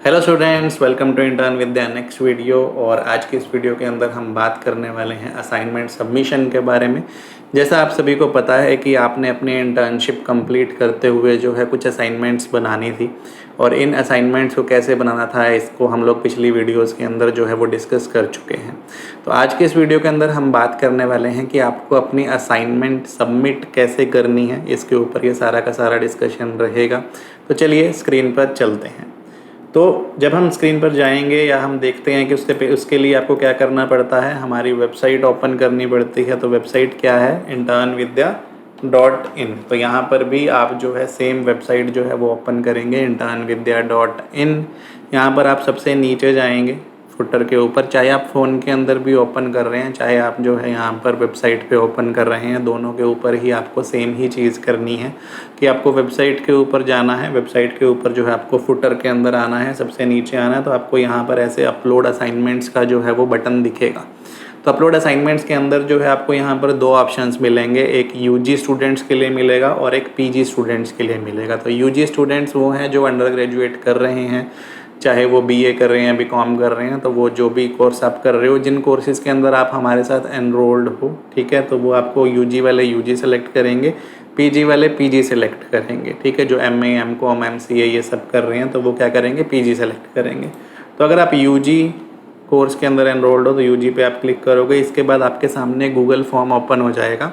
Hello students, welcome to intern Vidya next video. और आज की इस वीडियो के अंदर हम बात करने वाले हैं असाइनमेंट सबमिशन के बारे में। जैसा आप सभी को पता है कि आपने अपनी इंटर्नशिप कंप्लीट करते हुए जो है कुछ असाइनमेंट्स बनानी थी, और इन असाइनमेंट्स को कैसे बनाना था इसको हम लोग पिछली वीडियोस के अंदर जो है वो डिस्कस कर चुके हैं। तो आज के इस वीडियो के अंदर हम बात करने वाले हैं कि आपको अपनी असाइनमेंट सबमिट कैसे करनी है, इसके ऊपर ये सारा का सारा डिस्कशन रहेगा। तो चलिए स्क्रीन पर चलते हैं। तो जब हम स्क्रीन पर जाएंगे या हम देखते हैं कि उसके लिए आपको क्या करना पड़ता है, हमारी वेबसाइट ओपन करनी पड़ती है। तो वेबसाइट क्या है, internvidya.in। तो यहाँ पर भी आप जो है सेम वेबसाइट जो है वो ओपन करेंगे, internvidya.in। यहाँ पर आप सबसे नीचे जाएंगे फुटर के ऊपर, चाहे आप फ़ोन के अंदर भी ओपन कर रहे हैं, चाहे आप जो है यहाँ पर वेबसाइट पे ओपन कर रहे हैं, दोनों के ऊपर ही आपको सेम ही चीज़ करनी है कि आपको वेबसाइट के ऊपर जाना है। वेबसाइट के ऊपर जो है आपको फुटर के अंदर आना है, सबसे नीचे आना है। तो आपको यहाँ पर ऐसे अपलोड असाइनमेंट्स का जो है वो बटन दिखेगा। तो अपलोड असाइनमेंट्स के अंदर जो है आपको यहाँ पर दो ऑप्शंस मिलेंगे, एक यूजी स्टूडेंट्स के लिए मिलेगा और एक पीजी स्टूडेंट्स के लिए मिलेगा। तो यूजी स्टूडेंट्स वो हैं जो अंडर ग्रेजुएट कर रहे हैं, चाहे वो बीए कर रहे हैं, बीकॉम कर रहे हैं। तो वो जो भी कोर्स आप कर रहे हो, जिन कोर्सेज़ के अंदर आप हमारे साथ एनरोल्ड हो, ठीक है, तो वो आपको यूजी वाले यूजी सेलेक्ट करेंगे, पीजी वाले पीजी सेलेक्ट करेंगे, ठीक है। जो एमए, एमकॉम, एमसीए ये सब कर रहे हैं तो वो क्या करेंगे, पीजी सेलेक्ट करेंगे। तो अगर आप यूजी कोर्स के अंदर एनरोल्ड हो तो यूजी पे आप क्लिक करोगे। इसके बाद आपके सामने गूगल फॉर्म ओपन हो जाएगा।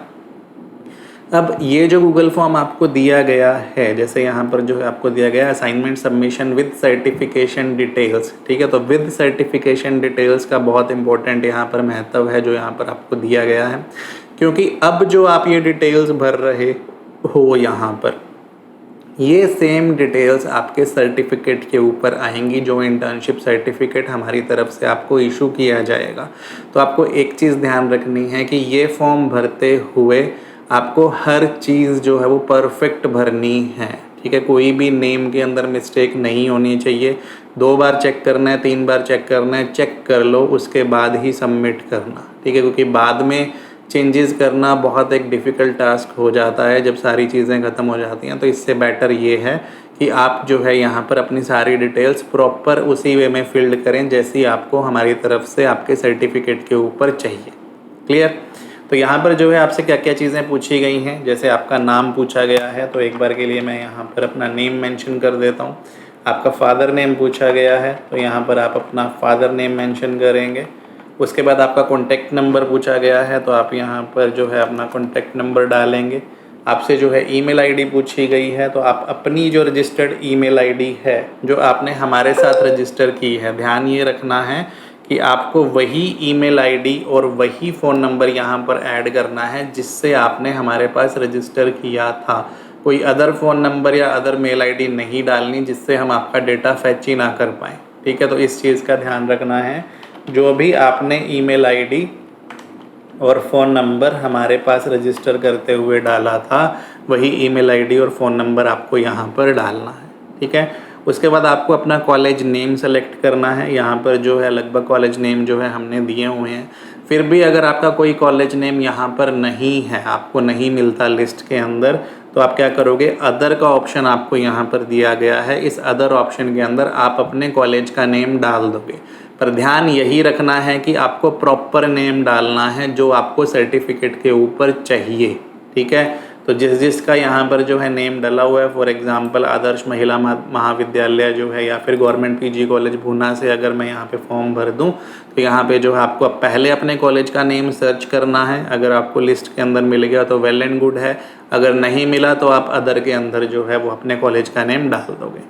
अब ये जो गूगल फॉर्म आपको दिया गया है, जैसे यहाँ पर जो है आपको दिया गया है assignment submission with certification details, ठीक है। तो विद सर्टिफिकेशन डिटेल्स का बहुत इंपॉर्टेंट यहाँ पर महत्व है जो यहाँ पर आपको दिया गया है, क्योंकि अब जो आप ये डिटेल्स भर रहे हो यहाँ पर, ये सेम डिटेल्स आपके सर्टिफिकेट के ऊपर आएंगी, जो इंटर्नशिप सर्टिफिकेट हमारी तरफ से आपको इशू किया जाएगा। तो आपको एक चीज़ ध्यान रखनी है कि ये फॉर्म भरते हुए आपको हर चीज़ जो है वो परफेक्ट भरनी है, ठीक है। कोई भी नेम के अंदर मिस्टेक नहीं होनी चाहिए। 2 बार चेक करना है, 3 बार चेक करना है, चेक कर लो, उसके बाद ही सबमिट करना, ठीक है। क्योंकि बाद में चेंजेस करना बहुत एक डिफ़िकल्ट टास्क हो जाता है जब सारी चीज़ें ख़त्म हो जाती हैं। तो इससे बेटर ये है कि आप जो है यहाँ पर अपनी सारी डिटेल्स प्रॉपर उसी वे में फिल्ड करें जैसी आपको हमारी तरफ से आपके सर्टिफिकेट के ऊपर चाहिए। क्लियर। तो यहाँ पर जो है आपसे क्या क्या चीज़ें पूछी गई हैं, जैसे आपका नाम पूछा गया है, तो एक बार के लिए मैं यहाँ पर अपना नेम मेंशन कर देता हूँ। आपका फादर नेम पूछा गया है, तो यहाँ पर आप अपना फादर नेम मेंशन करेंगे। उसके बाद आपका कॉन्टैक्ट नंबर पूछा गया है, तो आप यहाँ पर जो है अपना कॉन्टैक्ट नंबर डालेंगे। आपसे जो है ईमेल आईडी पूछी गई है, तो आप अपनी जो रजिस्टर्ड ईमेल आईडी है जो आपने हमारे साथ रजिस्टर की है, ध्यान ये रखना है कि आपको वही ईमेल आईडी और वही फ़ोन नंबर यहाँ पर ऐड करना है जिससे आपने हमारे पास रजिस्टर किया था। कोई अदर फ़ोन नंबर या अदर मेल आईडी नहीं डालनी जिससे हम आपका डेटा फैच ही ना कर पाएँ, ठीक है। तो इस चीज़ का ध्यान रखना है। जो भी आपने ईमेल आईडी और फ़ोन नंबर हमारे पास रजिस्टर करते हुए डाला था, वही ईमेल आईडी और फ़ोन नंबर आपको यहाँ पर डालना है, ठीक है। उसके बाद आपको अपना कॉलेज नेम सेलेक्ट करना है। यहाँ पर जो है लगभग कॉलेज नेम जो है हमने दिए हुए हैं। फिर भी अगर आपका कोई कॉलेज नेम यहाँ पर नहीं है, आपको नहीं मिलता लिस्ट के अंदर, तो आप क्या करोगे, अदर का ऑप्शन आपको यहाँ पर दिया गया है। इस अदर ऑप्शन के अंदर आप अपने कॉलेज का नेम डाल दोगे, पर ध्यान यही रखना है कि आपको प्रॉपर नेम डालना है जो आपको सर्टिफिकेट के ऊपर चाहिए, ठीक है। तो जिसका यहाँ पर जो है नेम डला हुआ है, फॉर एग्जांपल आदर्श महिला महाविद्यालय जो है या फिर गवर्नमेंट पीजी कॉलेज भूना से अगर मैं यहाँ पे फॉर्म भर दूँ, तो यहाँ पे जो है आपको पहले अपने कॉलेज का नेम सर्च करना है। अगर आपको लिस्ट के अंदर मिल गया तो वेल एंड गुड है, अगर नहीं मिला तो आप अदर के अंदर जो है वो अपने कॉलेज का नेम डाल दोगे।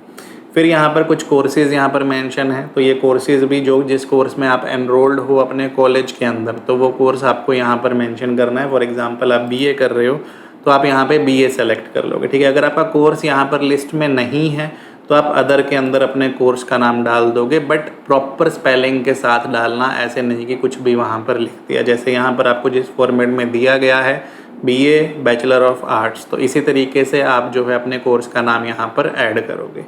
फिर यहाँ पर कुछ कोर्सेज़ यहाँ पर मेंशन है, तो ये कोर्सेज़ भी जो जिस कोर्स में आप एनरोल्ड हो अपने कॉलेज के अंदर, तो वो कोर्स आपको यहाँ पर मेंशन करना है। फॉर एग्जांपल आप बीए कर रहे हो तो आप यहाँ पे बीए सेलेक्ट कर लोगे, ठीक है। अगर आपका कोर्स यहाँ पर लिस्ट में नहीं है तो आप अदर के अंदर अपने कोर्स का नाम डाल दोगे, बट प्रॉपर स्पेलिंग के साथ डालना, ऐसे नहीं कि कुछ भी वहाँ पर लिख दिया। जैसे यहाँ पर आपको जिस फॉर्मेट में दिया गया है बीए बैचलर ऑफ आर्ट्स, तो इसी तरीके से आप जो है अपने कोर्स का नाम यहाँ पर ऐड करोगे।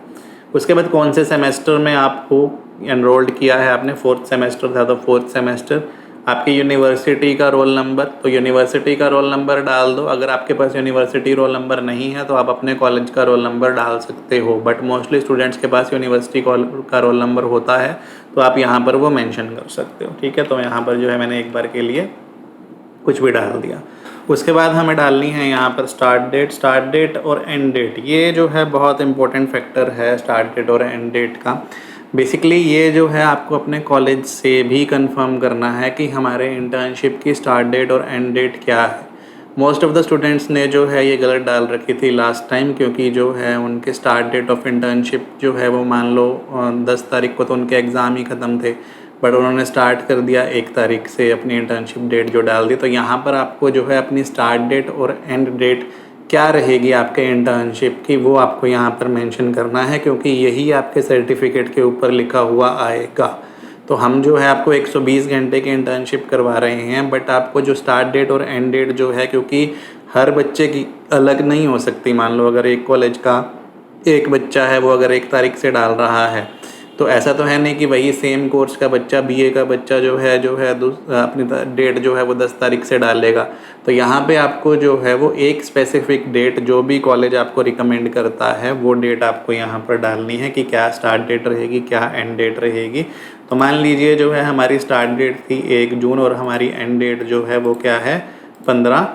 उसके बाद कौन से सेमेस्टर में आपको एनरोल्ड किया है आपने, 4th सेमेस्टर था तो 4th सेमेस्टर, आपकी यूनिवर्सिटी का रोल नंबर, तो यूनिवर्सिटी का रोल नंबर डाल दो। अगर आपके पास यूनिवर्सिटी रोल नंबर नहीं है तो आप अपने कॉलेज का रोल नंबर डाल सकते हो, बट मोस्टली स्टूडेंट्स के पास यूनिवर्सिटी का रोल नंबर होता है, तो आप यहाँ पर वो मेंशन कर सकते हो। ठीक है, तो यहाँ पर जो है मैंने एक बार के लिए कुछ भी डाल दिया। उसके बाद हमें डालनी है यहाँ पर स्टार्ट डेट और एंड डेट। ये जो है बहुत इंपॉर्टेंट फैक्टर है स्टार्ट डेट और एंड डेट का। बेसिकली ये जो है आपको अपने कॉलेज से भी कंफर्म करना है कि हमारे इंटर्नशिप की स्टार्ट डेट और एंड डेट क्या है। मोस्ट ऑफ द स्टूडेंट्स ने जो है ये गलत डाल रखी थी लास्ट टाइम, क्योंकि जो है उनके स्टार्ट डेट ऑफ इंटर्नशिप जो है वो मान लो 10 तारीख को तो उनके एग्ज़ाम ही ख़त्म थे, बट उन्होंने स्टार्ट कर दिया 1 तारीख से अपनी इंटर्नशिप डेट जो डाल दी। तो यहाँ पर आपको जो है अपनी स्टार्ट डेट और एंड डेट क्या रहेगी आपके इंटर्नशिप की, वो आपको यहाँ पर मेंशन करना है, क्योंकि यही आपके सर्टिफिकेट के ऊपर लिखा हुआ आएगा। तो हम जो है आपको 120 घंटे की इंटर्नशिप करवा रहे हैं, बट आपको जो स्टार्ट डेट और एंड डेट जो है, क्योंकि हर बच्चे की अलग नहीं हो सकती। मान लो अगर एक कॉलेज का एक बच्चा है, वो अगर 1 तारीख से डाल रहा है, तो ऐसा तो है नहीं कि वही सेम कोर्स का बच्चा बीए का बच्चा जो है अपनी डेट जो है वो 10 तारीख से डालेगा। तो यहाँ पे आपको जो है वो एक स्पेसिफिक डेट जो भी कॉलेज आपको रिकमेंड करता है वो डेट आपको यहाँ पर डालनी है कि क्या स्टार्ट डेट रहेगी, क्या एंड डेट रहेगी। तो मान लीजिए जो है हमारी स्टार्ट डेट थी 1 जून और हमारी एंड डेट जो है वो क्या है 15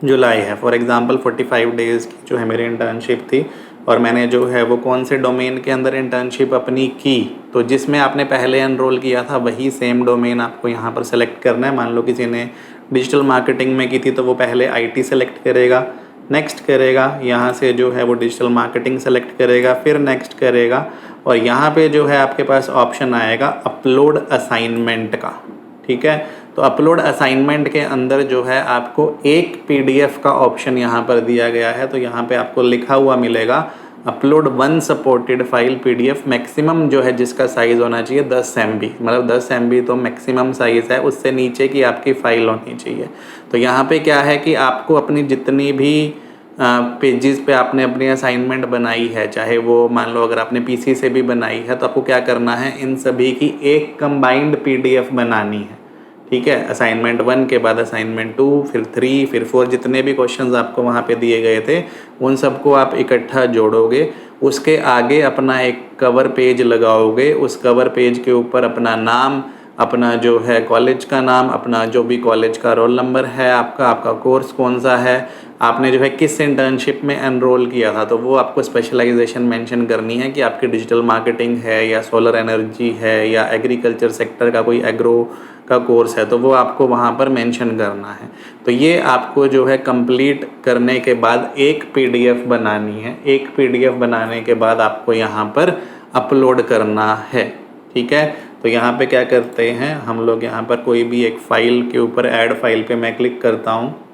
जुलाई है। फॉर एग्ज़ाम्पल 45 डेज़ की जो है मेरी इंटर्नशिप थी, और मैंने जो है वो कौन से डोमेन के अंदर इंटर्नशिप अपनी की, तो जिसमें आपने पहले एनरोल किया था वही सेम डोमेन आपको यहाँ पर सेलेक्ट करना है। मान लो किसी ने डिजिटल मार्केटिंग में की थी तो वो पहले आईटी सेलेक्ट करेगा, नेक्स्ट करेगा, यहाँ से जो है वो डिजिटल मार्केटिंग सेलेक्ट करेगा, फिर नेक्स्ट करेगा, और यहाँ पे जो है आपके पास ऑप्शन आएगा अपलोड असाइनमेंट का। ठीक है, तो अपलोड असाइनमेंट के अंदर जो है आपको एक पीडीएफ का ऑप्शन यहाँ पर दिया गया है। तो यहाँ पे आपको लिखा हुआ मिलेगा upload 1 supported file PDF, maximum जो है जिसका साइज़ होना चाहिए 10 MB, मतलब 10 MB तो मैक्सिमम साइज़ है, उससे नीचे की आपकी फ़ाइल होनी चाहिए। तो यहाँ पे क्या है कि आपको अपनी जितनी भी पेजेस पे आपने अपनी असाइनमेंट बनाई है, चाहे वो मान लो अगर आपने पीसी से भी बनाई है, तो आपको क्या करना है, इन सभी की एक कंबाइंड पीडीएफ बनानी है। ठीक है, असाइनमेंट 1 के बाद असाइनमेंट 2, फिर 3, फिर 4, जितने भी क्वेश्चंस आपको वहाँ पे दिए गए थे उन सबको आप इकट्ठा जोड़ोगे। उसके आगे अपना एक कवर पेज लगाओगे, उस कवर पेज के ऊपर अपना नाम, अपना जो है कॉलेज का नाम, अपना जो भी कॉलेज का रोल नंबर है, आपका कोर्स कौन सा है, आपने जो है किस इंटर्नशिप में एनरोल किया था, तो वो आपको स्पेशलाइजेशन मेंशन करनी है कि आपकी डिजिटल मार्केटिंग है या सोलर एनर्जी है या एग्रीकल्चर सेक्टर का कोई एग्रो का कोर्स है, तो वो आपको वहाँ पर मेंशन करना है। तो ये आपको जो है कंप्लीट करने के बाद एक पीडीएफ बनानी है। एक पीडीएफ बनाने के बाद आपको यहाँ पर अपलोड करना है। ठीक है, तो यहाँ पे क्या करते हैं हम लोग, यहाँ पर कोई भी एक फ़ाइल के ऊपर ऐड फाइल पे मैं क्लिक करता हूँ,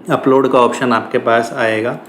अपलोड का ऑप्शन आपके पास आएगा,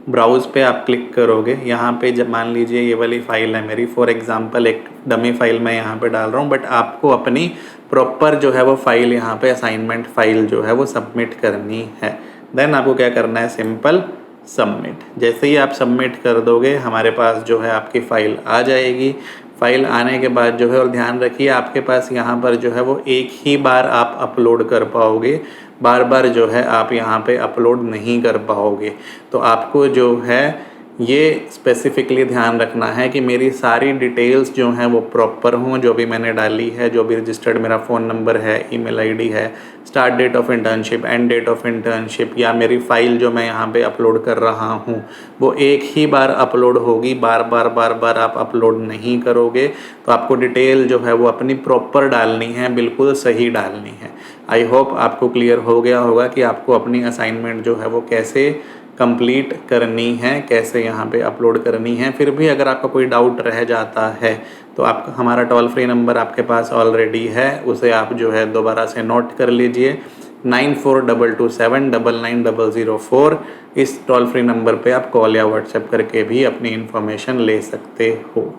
ब्राउज़ पे आप क्लिक करोगे। यहाँ पे जब मान लीजिए ये वाली फ़ाइल है मेरी, फॉर एग्ज़ाम्पल एक डमी फ़ाइल मैं यहाँ पे डाल रहा हूँ, बट आपको अपनी प्रॉपर जो है वो फ़ाइल यहाँ पे असाइनमेंट फ़ाइल जो है वो सबमिट करनी है। देन आपको क्या करना है, सिंपल सबमिट। जैसे ही आप सबमिट कर दोगे हमारे पास जो है आपकी फ़ाइल आ जाएगी। फ़ाइल आने के बाद जो है, और ध्यान रखिए आपके पास यहाँ पर जो है वो एक ही बार आप अपलोड कर पाओगे, बार बार जो है आप यहाँ पे अपलोड नहीं कर पाओगे। तो आपको जो है ये स्पेसिफिकली ध्यान रखना है कि मेरी सारी डिटेल्स जो हैं वो प्रॉपर हों, जो भी मैंने डाली है, जो भी रजिस्टर्ड मेरा फ़ोन नंबर है, ईमेल आईडी है, start date of internship, end date of internship, या मेरी फ़ाइल जो मैं यहाँ पे अपलोड कर रहा हूँ वो एक ही बार अपलोड होगी, बार बार आप अपलोड नहीं करोगे। तो आपको डिटेल जो है वो अपनी प्रॉपर डालनी है, बिल्कुल सही डालनी है। आई होप आपको क्लियर हो गया होगा कि आपको अपनी असाइनमेंट जो है वो कैसे कंप्लीट करनी है, कैसे यहाँ पे अपलोड करनी है। फिर भी अगर आपका कोई डाउट रह जाता है तो आप हमारा टोल फ्री नंबर आपके पास ऑलरेडी है, उसे आप जो है दोबारा से नोट कर लीजिए, 9422799004। इस टोल फ्री नंबर पे आप कॉल या व्हाट्सएप करके भी अपनी इन्फॉर्मेशन ले सकते हो।